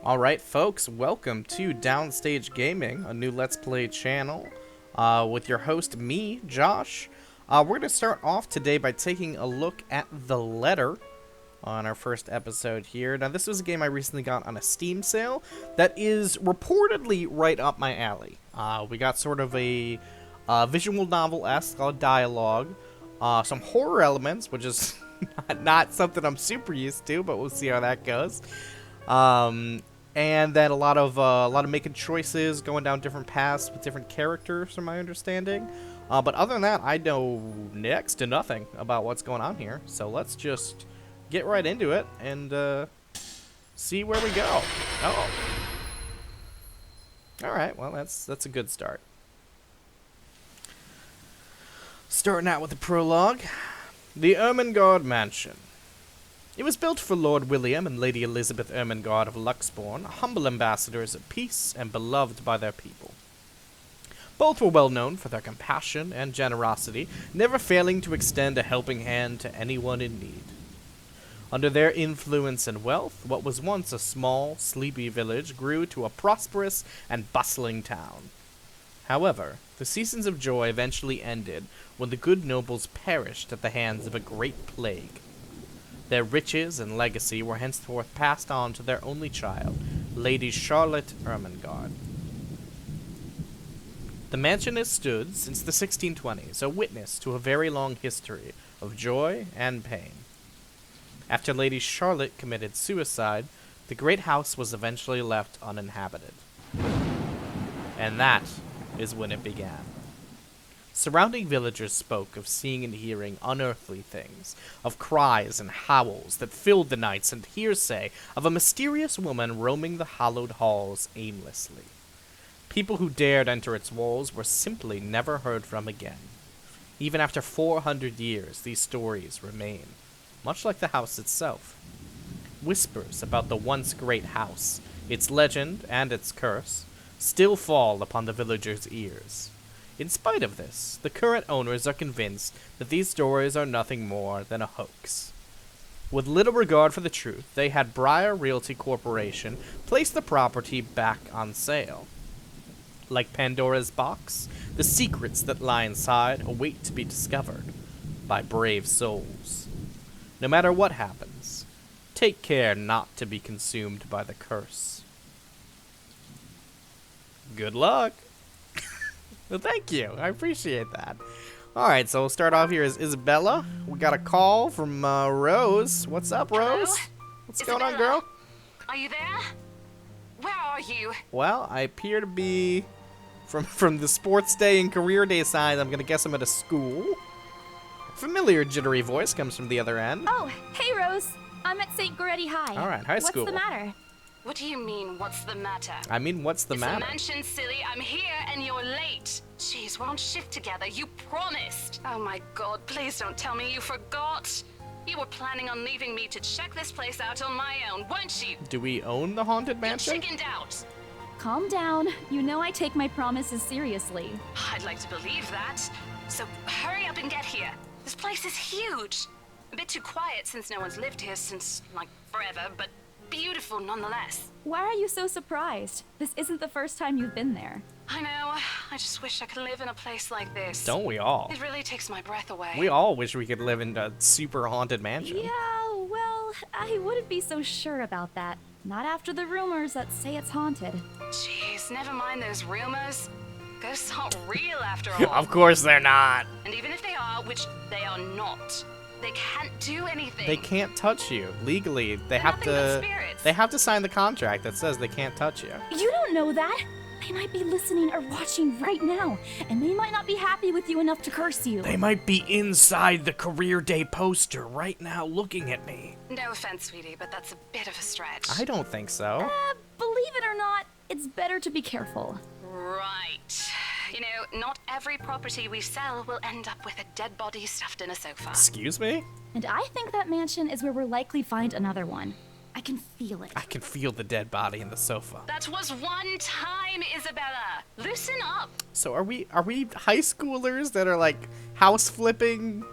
Alright folks, welcome to Downstage Gaming, a new Let's Play channel, with your host, me, Josh. We're going to start off today by taking a look at The Letter on our first episode here. Now this was a game I recently got on a Steam sale that is reportedly right up my alley. We got sort of a visual novel-esque dialogue, some horror elements, which is not something I'm super used to, but we'll see how that goes. And then a lot of making choices, going down different paths with different characters, from my understanding. But other than that, I know next to nothing about what's going on here. So let's just get right into it and see where we go. Oh, all right. Well, that's a good start. Starting out with the prologue, the Ermengarde Mansion. It was built for Lord William and Lady Elizabeth Ermengarde of Luxbourne, humble ambassadors of peace and beloved by their people. Both were well known for their compassion and generosity, never failing to extend a helping hand to anyone in need. Under their influence and wealth, what was once a small, sleepy village grew to a prosperous and bustling town. However, the seasons of joy eventually ended when the good nobles perished at the hands of a great plague. Their riches and legacy were henceforth passed on to their only child, Lady Charlotte Ermengarde. The mansion has stood since the 1620s, a witness to a very long history of joy and pain. After Lady Charlotte committed suicide, the great house was eventually left uninhabited. And that is when it began. Surrounding villagers spoke of seeing and hearing unearthly things, of cries and howls that filled the nights, and hearsay of a mysterious woman roaming the hallowed halls aimlessly. People who dared enter its walls were simply never heard from again. Even after 400 years, these stories remain, much like the house itself. Whispers about the once great house, its legend and its curse, still fall upon the villagers' ears. In spite of this, the current owners are convinced that these stories are nothing more than a hoax. With little regard for the truth, they had Briar Realty Corporation place the property back on sale. Like Pandora's box, the secrets that lie inside await to be discovered by brave souls. No matter what happens, take care not to be consumed by the curse. Good luck! Well, thank you. I appreciate that. Alright, so we'll start off here as Isabella. We got a call from Rose. What's up, Rose? Hello? What's Isabella, going on, girl? Are you there? Where are you? Well, I appear to be from the sports day and career day signs. I'm going to guess I'm at a school. Familiar jittery voice comes from the other end. Oh, hey, Rose. I'm at St. Goretti High. Alright, high school. What's the matter? What do you mean, what's the matter? I mean, what's the matter? It's the mansion, silly. I'm here and you're late. Jeez, we're on shift together. You promised. Oh my god, please don't tell me you forgot. You were planning on leaving me to check this place out on my own, weren't you? Do we own the haunted mansion? You chickened out. Calm down. You know I take my promises seriously. I'd like to believe that. So hurry up and get here. This place is huge. A bit too quiet since no one's lived here since, like, forever, but beautiful nonetheless. Why are you so surprised? This isn't the first time you've been there. I know. I just wish I could live in a place like this. Don't we all? It really takes my breath away. We all wish we could live in a super haunted mansion. Yeah, well, I wouldn't be so sure about that. Not after the rumors that say it's haunted. Jeez, never mind those rumors. Ghosts aren't real after all. Of course they're not. And even if they are, which they are not, they can't do anything. They can't touch you legally. They They're have nothing but to. spirits. They have to sign the contract that says they can't touch you. You don't know that. They might be listening or watching right now, and they might not be happy with you enough to curse you. They might be inside the career day poster right now looking at me. No offense, sweetie, but that's a bit of a stretch. I don't think so. Believe it or not, it's better to be careful. Right. You know, not every property we sell will end up with a dead body stuffed in a sofa. Excuse me? And I think that mansion is where we'll likely find another one. I can feel it. I can feel the dead body in the sofa. That was one time, Isabella. Listen up. So are we high schoolers that are like house flipping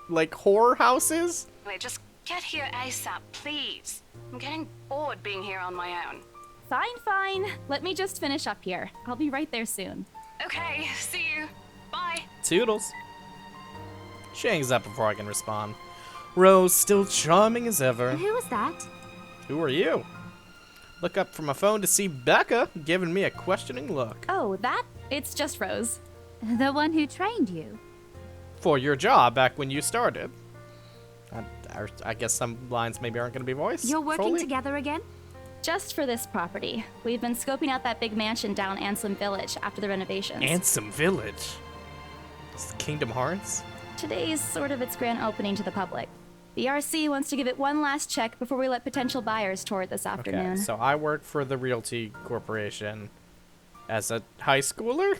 like horror houses? Wait, just get here ASAP, please. I'm getting bored being here on my own. Fine, fine. Let me just finish up here. I'll be right there soon. Okay, see you. Bye. Toodles. She hangs up before I can respond. Rose, still charming as ever. Who was that? Who are you? Look up from my phone to see Becca giving me a questioning look. Oh, that? It's just Rose. The one who trained you. For your job back when you started. I guess some lines maybe aren't going to be voiced. You're working fully? together again? Just for this property. We've been scoping out that big mansion down Ansem Village after the renovations. Ansem Village. It's Kingdom Hearts. Today's sort of its grand opening to the public. The RC wants to give it one last check before we let potential buyers tour it this afternoon. Okay, so I work for the Realty Corporation as a high schooler?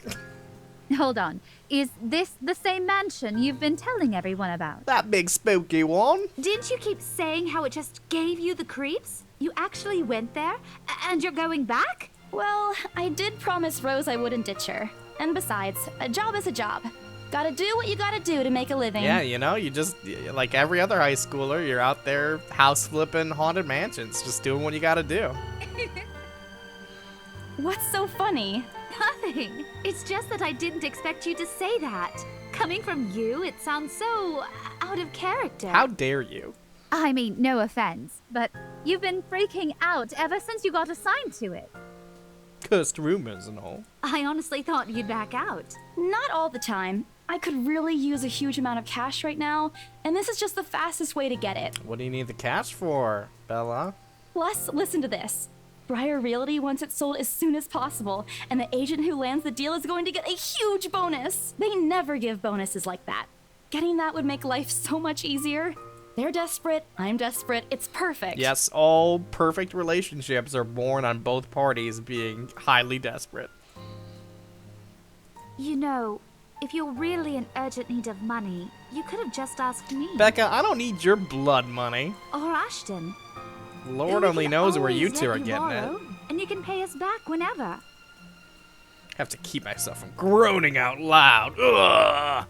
Hold on. Is this the same mansion you've been telling everyone about? That big spooky one? Didn't you keep saying how it just gave you the creeps? You actually went there? And you're going back? Well, I did promise Rose I wouldn't ditch her. And besides, a job is a job. Gotta do what you gotta do to make a living. Yeah, you know, you just, like every other high schooler, you're out there house flipping haunted mansions, just doing what you gotta do. What's so funny? Nothing. It's just that I didn't expect you to say that. Coming from you, it sounds so out of character. How dare you? I mean, no offense, but you've been freaking out ever since you got assigned to it. Cursed rumors and all. I honestly thought you'd back out. Not all the time. I could really use a huge amount of cash right now, and this is just the fastest way to get it. What do you need the cash for, Bella? Plus, listen to this. Briar Realty wants it sold as soon as possible, and the agent who lands the deal is going to get a huge bonus. They never give bonuses like that. Getting that would make life so much easier. They're desperate, I'm desperate, it's perfect. Yes, all perfect relationships are born on both parties being highly desperate. You know, if you're really in urgent need of money, you could have just asked me. Becca, I don't need your blood money. Or Ashton. Lord We only can knows where you always two let are getting borrow, it. And you can pay us back whenever. Have to keep myself from groaning out loud. Ugh.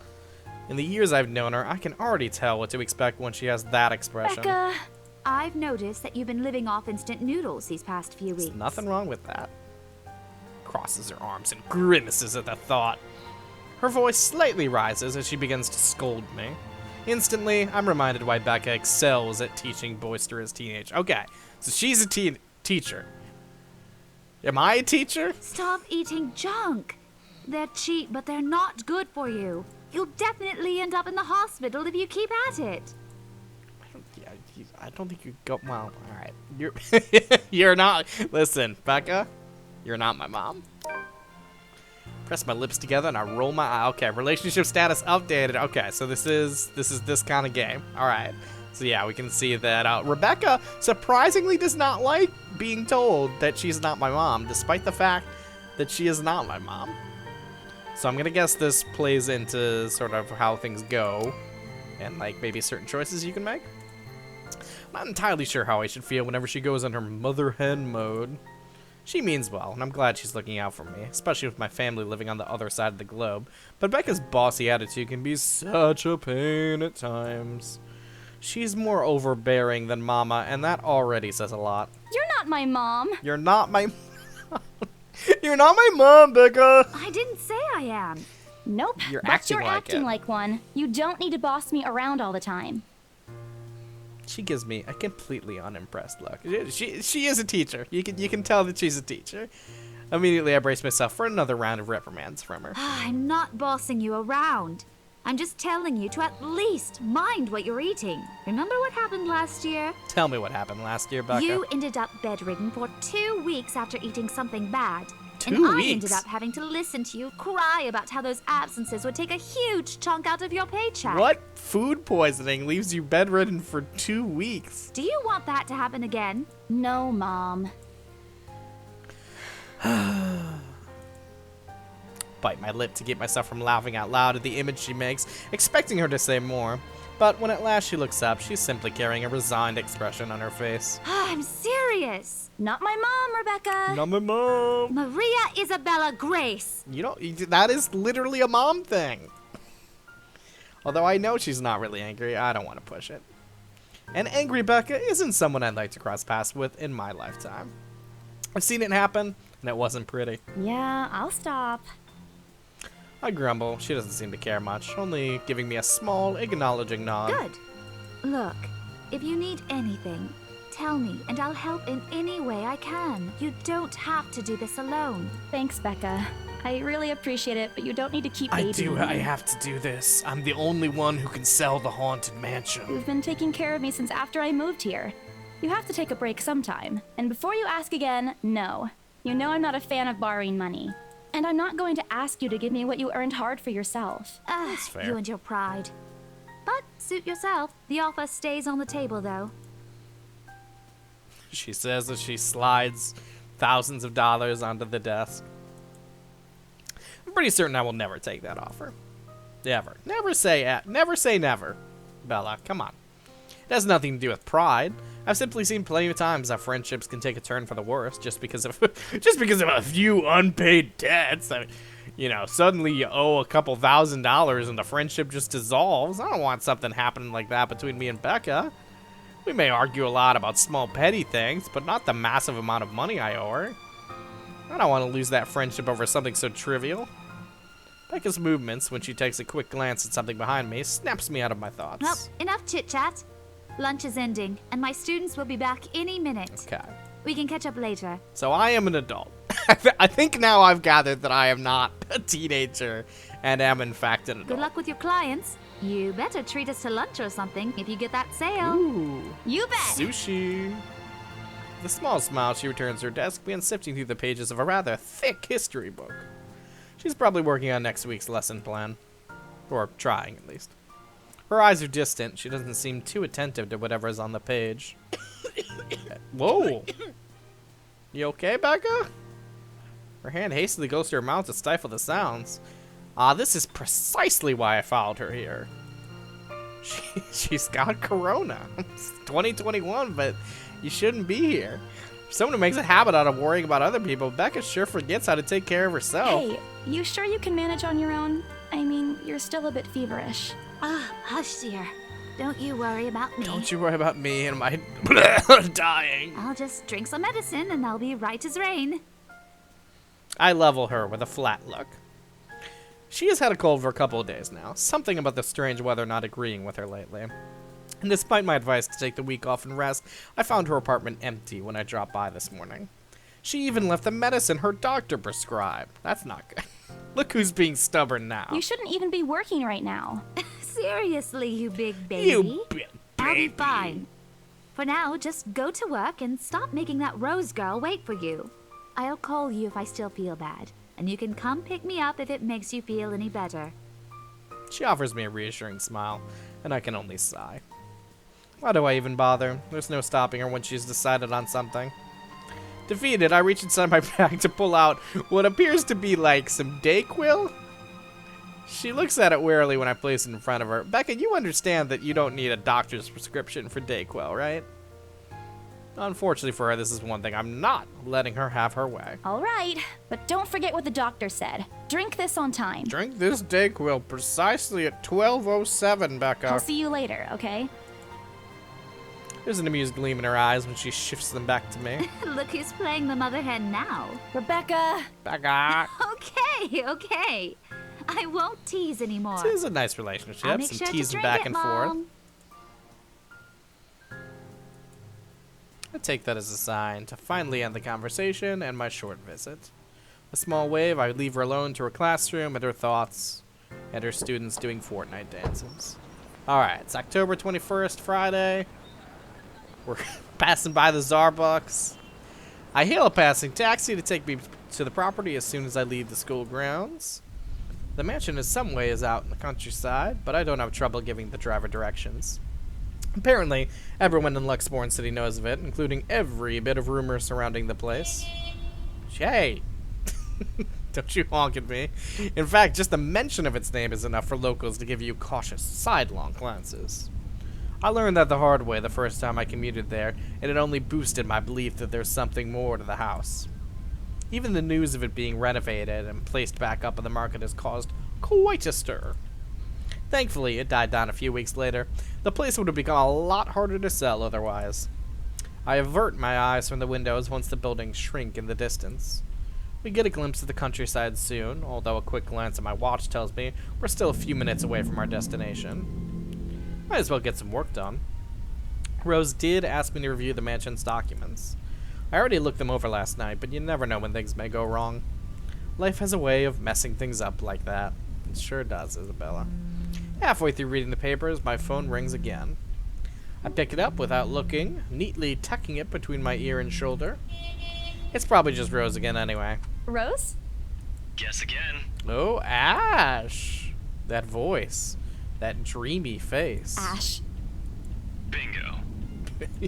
In the years I've known her, I can already tell what to expect when she has that expression. Becca, I've noticed that you've been living off instant noodles these past few weeks. There's nothing wrong with that. Crosses her arms and grimaces at the thought. Her voice slightly rises as she begins to scold me. Instantly, I'm reminded why Becca excels at teaching boisterous teenage. Okay, so she's a teacher. Am I a teacher? Stop eating junk. They're cheap, but they're not good for you. You'll definitely end up in the hospital if you keep at it. I don't think you go. Well, all right. You're not. Listen, Becca, you're not my mom. Press my lips together and I roll my eye. Okay, relationship status updated. Okay, so this is this kind of game. All right. So yeah, we can see that Rebecca surprisingly does not like being told that she's not my mom, despite the fact that she is not my mom. So I'm gonna guess this plays into sort of how things go, and like maybe certain choices you can make. I'm not entirely sure how I should feel whenever she goes on her mother hen mode. She means well, and I'm glad she's looking out for me, especially with my family living on the other side of the globe. But Becca's bossy attitude can be such a pain at times. She's more overbearing than Mama, and that already says a lot. you're not my mom. You're not my You're not my mom, Becca! I didn't say I am. Nope, You're but acting you're like acting it. like one. You don't need to boss me around all the time. She gives me a completely unimpressed look. She is a teacher. You can tell that she's a teacher. Immediately, I brace myself for another round of reprimands from her. I'm not bossing you around. I'm just telling you to at least mind what you're eating. Remember what happened last year? Tell me what happened last year, Becca. You ended up bedridden for 2 weeks after eating something bad. 2 and I weeks? ended up having to listen to you cry about how those absences would take a huge chunk out of your paycheck. What food poisoning leaves you bedridden for 2 weeks? Do you want that to happen again? No, Mom. Bite my lip to keep myself from laughing out loud at the image she makes, expecting her to say more. But when at last she looks up, she's simply carrying a resigned expression on her face. I'm serious. Not my mom, Rebecca. Not my mom. Maria Isabella Grace. You know, that is literally a mom thing. Although I know she's not really angry, I don't want to push it. And angry Becca isn't someone I'd like to cross paths with in my lifetime. I've seen it happen, and it wasn't pretty. Yeah, I'll stop. I grumble. She doesn't seem to care much, only giving me a small, acknowledging nod. Good. Look, if you need anything, tell me and I'll help in any way I can. You don't have to do this alone. Thanks, Becca. I really appreciate it, but you don't need to keep babying me. I have to do this. I'm the only one who can sell the haunted mansion. You've been taking care of me since after I moved here. You have to take a break sometime. And before you ask again, no. You know I'm not a fan of borrowing money. And I'm not going to ask you to give me what you earned hard for yourself. That's fair. You and your pride. But suit yourself. The offer stays on the table, though. She says as she slides thousands of dollars onto the desk. I'm pretty certain I will never take that offer. Never. Never say never. Bella, come on. It has nothing to do with pride. I've simply seen plenty of times how friendships can take a turn for the worse just because of a few unpaid debts. I mean, you know, suddenly you owe a couple $1,000s and the friendship just dissolves. I don't want something happening like that between me and Becca. We may argue a lot about small petty things, but not the massive amount of money I owe her. I don't want to lose that friendship over something so trivial. Becca's movements, when she takes a quick glance at something behind me, snaps me out of my thoughts. Well, enough chit-chat. Lunch is ending, and my students will be back any minute. Okay. We can catch up later. So I am an adult. I think now I've gathered that I am not a teenager and am in fact an adult. Good luck with your clients. You better treat us to lunch or something if you get that sale. Ooh, You bet! sushi. With a small smile, she returns to her desk, begins sifting through the pages of a rather thick history book. She's probably working on next week's lesson plan. Or trying, at least. Her eyes are distant. She doesn't seem too attentive to whatever is on the page. Whoa! You okay, Becca? Her hand hastily goes to her mouth to stifle the sounds. This is precisely why I followed her here. She's got corona. It's 2021, but you shouldn't be here. For someone who makes a habit out of worrying about other people, Becca sure forgets how to take care of herself. Hey, you sure you can manage on your own? I mean, you're still a bit feverish. Hush, dear. Don't you worry about me. Don't you worry about me and my dying. I'll just drink some medicine and I'll be right as rain. I level her with a flat look. She has had a cold for a couple of days now. Something about the strange weather not agreeing with her lately. And despite my advice to take the week off and rest, I found her apartment empty when I dropped by this morning. She even left the medicine her doctor prescribed. That's not good. Look who's being stubborn now. You shouldn't even be working right now. Seriously, you big baby. You big I'll be baby. fine. For now, just go to work and stop making that Rose girl wait for you. I'll call you if I still feel bad, and you can come pick me up if it makes you feel any better. She offers me a reassuring smile, and I can only sigh. Why do I even bother? There's no stopping her when she's decided on something. Defeated, I reach inside my bag to pull out what appears to be like some Dayquil. She looks at it warily when I place it in front of her. Becca, you understand that you don't need a doctor's prescription for Dayquil, right? Unfortunately for her, this is one thing I'm not letting her have her way. All right, but don't forget what the doctor said. Drink this on time. Drink this Dayquil precisely at 12:07, Becca. I'll see you later, okay? There's an amused gleam in her eyes when she shifts them back to me. Look who's playing the mother hen now. Rebecca! Becca! Okay. I won't tease anymore. This is a nice relationship. I'll make Some sure to teasing drink back it, and Mom. forth. I take that as a sign to finally end the conversation and my short visit. A small wave, I leave her alone to her classroom and her thoughts, and her students doing Fortnite dances. Alright, it's October 21st, Friday. We're passing by the Zarbucks. I hail a passing taxi to take me to the property as soon as I leave the school grounds. The mansion is some ways out in the countryside, but I don't have trouble giving the driver directions. Apparently, everyone in Luxborn City knows of it, including every bit of rumor surrounding the place. Hey! Don't you honk at me. In fact, just the mention of its name is enough for locals to give you cautious, sidelong glances. I learned that the hard way the first time I commuted there, and it only boosted my belief that there's something more to the house. Even the news of it being renovated and placed back up on the market has caused quite a stir. Thankfully, it died down a few weeks later. The place would have become a lot harder to sell otherwise. I avert my eyes from the windows once the buildings shrink in the distance. We get a glimpse of the countryside soon, although a quick glance at my watch tells me we're still a few minutes away from our destination. Might as well get some work done. Rose did ask me to review the mansion's documents. I already looked them over last night, but you never know when things may go wrong. Life has a way of messing things up like that. It sure does, Isabella. Halfway through reading the papers, my phone rings again. I pick it up without looking, neatly tucking it between my ear and shoulder. It's probably just Rose again anyway. Rose? Guess again. Oh, Ash! That voice. That dreamy face. Ash. Bingo.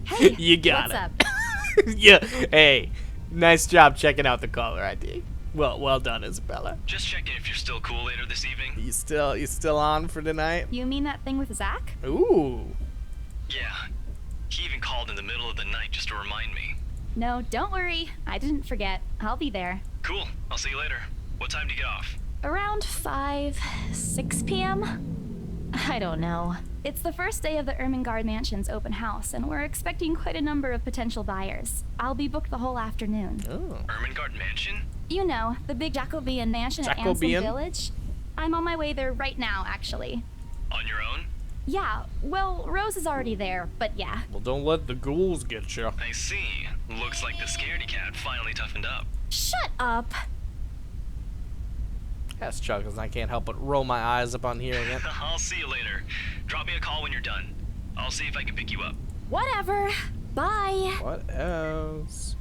Hey, You got what's it. up? Yeah. Hey, nice job checking out the caller ID. Well done, Isabella. Just checking if you're still cool later this evening. You still on for tonight? You mean that thing with Zach? Ooh. Yeah. He even called in the middle of the night just to remind me. No, don't worry. I didn't forget. I'll be there. Cool. I'll see you later. What time do you get off? Around 6 p.m.? I don't know. It's the first day of the Ermengarde Mansion's open house, and we're expecting quite a number of potential buyers. I'll be booked the whole afternoon. Oh. Ermengarde Mansion? You know, the big Jacobean mansion at Ansel Jacobean? Village. I'm on my way there right now, actually. On your own? Yeah, well, Rose is already there, but yeah. Well, don't let the ghouls get you. I see. Looks like the scaredy cat finally toughened up. Shut up! That's Chuckles. I can't help but roll my eyes upon hearing it. I'll see you later. Drop me a call when you're done. I'll see if I can pick you up. Whatever. Bye. What else?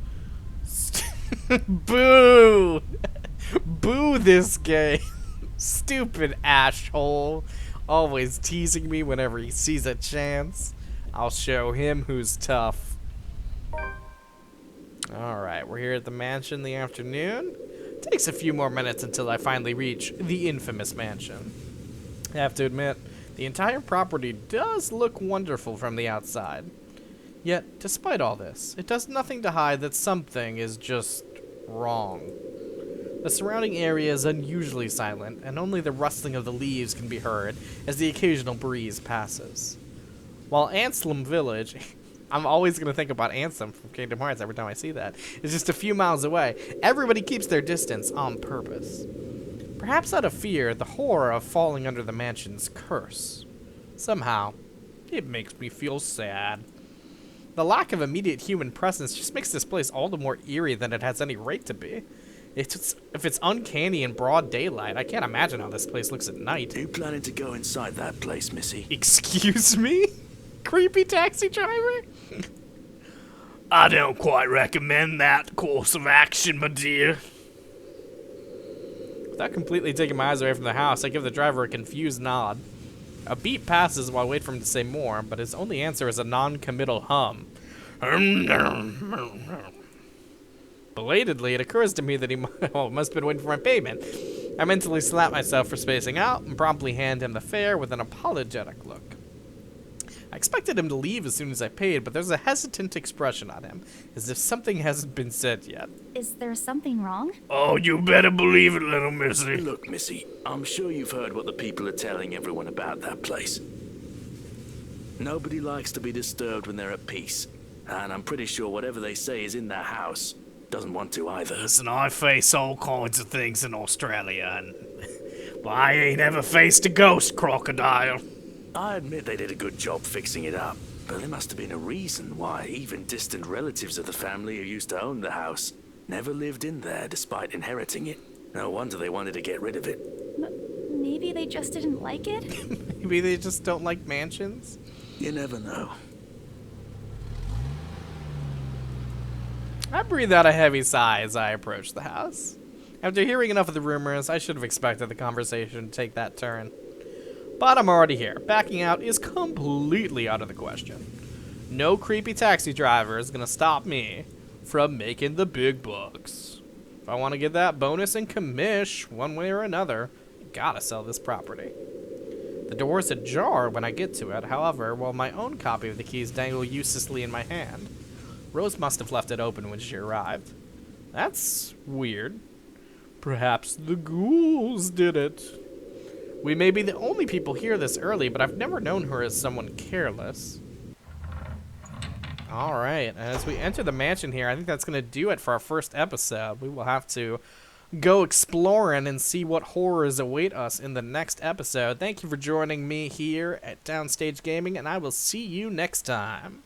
Boo! Boo this game. Stupid asshole. Always teasing me whenever he sees a chance. I'll show him who's tough. Alright, we're here at the mansion in the afternoon. Takes a few more minutes until I finally reach the infamous mansion. I have to admit, the entire property does look wonderful from the outside. Yet, despite all this, it does nothing to hide that something is just wrong. The surrounding area is unusually silent, and only the rustling of the leaves can be heard as the occasional breeze passes. While Ansel Village, I'm always going to think about Ansem from Kingdom Hearts every time I see that, is just a few miles away, everybody keeps their distance on purpose. Perhaps out of fear, the horror of falling under the mansion's curse. Somehow, it makes me feel sad. The lack of immediate human presence just makes this place all the more eerie than it has any right to be. If it's uncanny in broad daylight, I can't imagine how this place looks at night. Are you planning to go inside that place, Missy? Excuse me? Creepy taxi driver? I don't quite recommend that course of action, my dear. Without completely taking my eyes away from the house, I give the driver a confused nod. A beat passes while I wait for him to say more, but his only answer is a non-committal hum. Belatedly, it occurs to me that he must have been waiting for my payment. I mentally slap myself for spacing out and promptly hand him the fare with an apologetic look. I expected him to leave as soon as I paid, but there's a hesitant expression on him, as if something hasn't been said yet. Is there something wrong? Oh, you better believe it, little Missy. Look, Missy, I'm sure you've heard what the people are telling everyone about that place. Nobody likes to be disturbed when they're at peace, and I'm pretty sure whatever they say is in that house. Doesn't want to either. Listen, I face all kinds of things in Australia, and well, I ain't ever faced a ghost crocodile. I admit they did a good job fixing it up, but there must have been a reason why even distant relatives of the family who used to own the house never lived in there despite inheriting it. No wonder they wanted to get rid of it. Maybe they just didn't like it? Maybe they just don't like mansions? You never know. I breathe out a heavy sigh as I approach the house. After hearing enough of the rumors, I should have expected the conversation to take that turn. But I'm already here. Backing out is completely out of the question. No creepy taxi driver is going to stop me from making the big bucks. If I want to get that bonus and commish one way or another, I gotta sell this property. The door is ajar when I get to it, however, while my own copy of the keys dangle uselessly in my hand. Rose must have left it open when she arrived. That's weird. Perhaps the ghouls did it. We may be the only people here this early, but I've never known her as someone careless. All right, as we enter the mansion here, I think that's going to do it for our first episode. We will have to go exploring and see what horrors await us in the next episode. Thank you for joining me here at Downstage Gaming, and I will see you next time.